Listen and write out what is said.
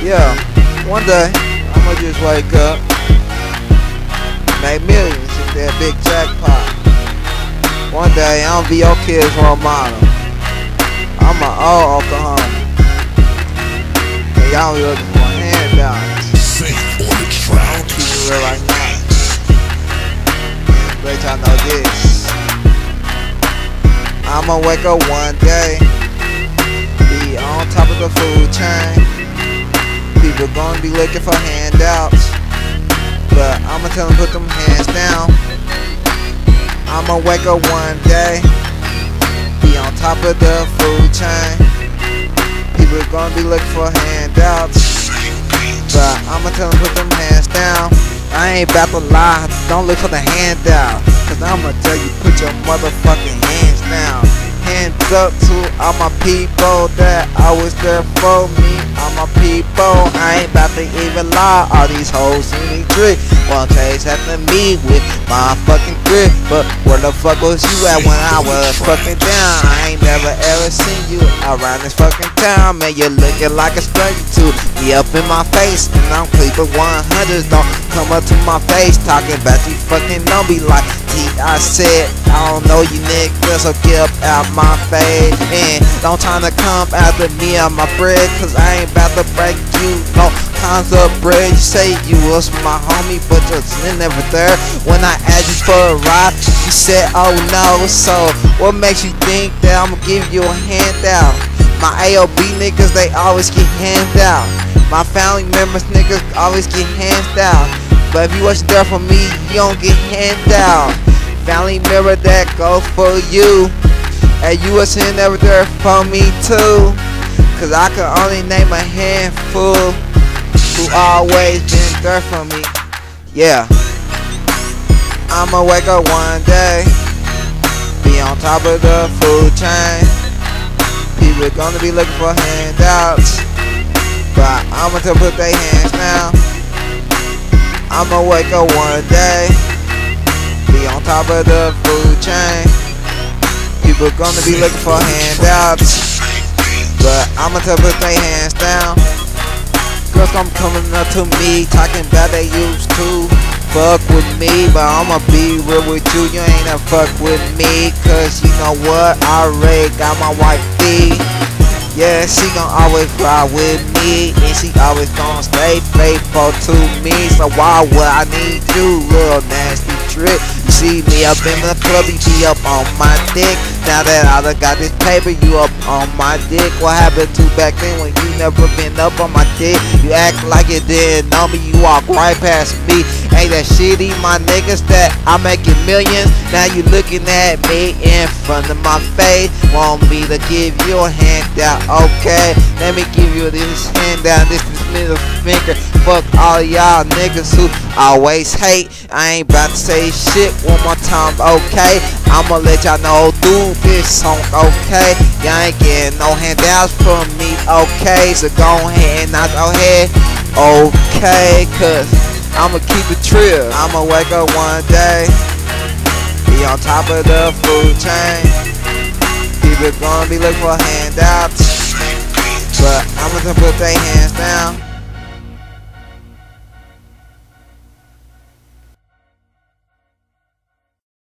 Yeah, one day I'ma just wake up, make millions in that big jackpot. One day I'ma be your kid's role model. I'm an old Oklahoma, and y'all be looking for handouts. Safe on the track. Keep it real like that. Let y'all know this. I'ma wake up one day, be on top of the food chain. People gonna be looking for handouts, but I'ma tell them put them hands down. I'ma wake up one day, be on top of the food chain. People gonna be looking for handouts, but I'ma tell them put them hands down. I ain't about to lie, don't look for the handout, cause I'ma tell you put your motherfucking hands down. Hands up to all my people that always there for me. All my people, I ain't about to even lie. All these hoes in me trick, one chase after me with my fucking grip. But where the fuck was you at when I was fucking down? I ain't never ever seen you around this fucking town. Man, you're looking like a stranger to be up in my face, and I'm creeping 100s. Don't come up to my face talking about you fucking don't be like I said, I don't know you niggas, so get up out my face. And don't try to come after me on my bread, cause I ain't about to break you no kinds of bread. You say you was my homie, but you're never there. When I asked you for a ride, you said oh no. So what makes you think that I'ma give you a handout? My AOB niggas, they always get hands out. My family members niggas always get hands out. But if you wasn't there for me, you don't get hands out. Family member that go for you, and you wasn't never there for me too. Cause I can only name a handful who always been there for me. Yeah, I'ma wake up one day, be on top of the food chain. People gonna be looking for handouts, but I'ma tell them put their hands down. I'ma wake up one day, be on top of the food chain. People gonna be looking for handouts, but I'ma tell them put their hands down. Girls come coming up to me, talking about they used to fuck with me, but I'ma be real with you, you ain't never fuck with me. Cause you know what, I already got my wifey. Yeah, she gon' always ride with me, and she always gon' stay faithful to me. So why would I need you, little nasty trick? You see me up in the club, you be up on my dick. Now that I done got this paper, you up on my dick. What happened to back then when you never been up on my dick? You act like you didn't know me, you walk right past me. Ain't that shitty, my niggas, that I'm making millions? Now you looking at me in front of my face, want me to give you a handout? Okay, let me give you this handout, this is middle finger. Fuck all y'all niggas who always hate. I ain't about to say shit one more time, okay? I'ma let y'all know through this song, okay? Y'all ain't getting no handouts from me, okay? So go ahead and nod your head, okay? Cause I'ma keep it trill. I'ma wake up one day, be on top of the food chain. People gonna be looking for handouts, but I'ma put their hands down.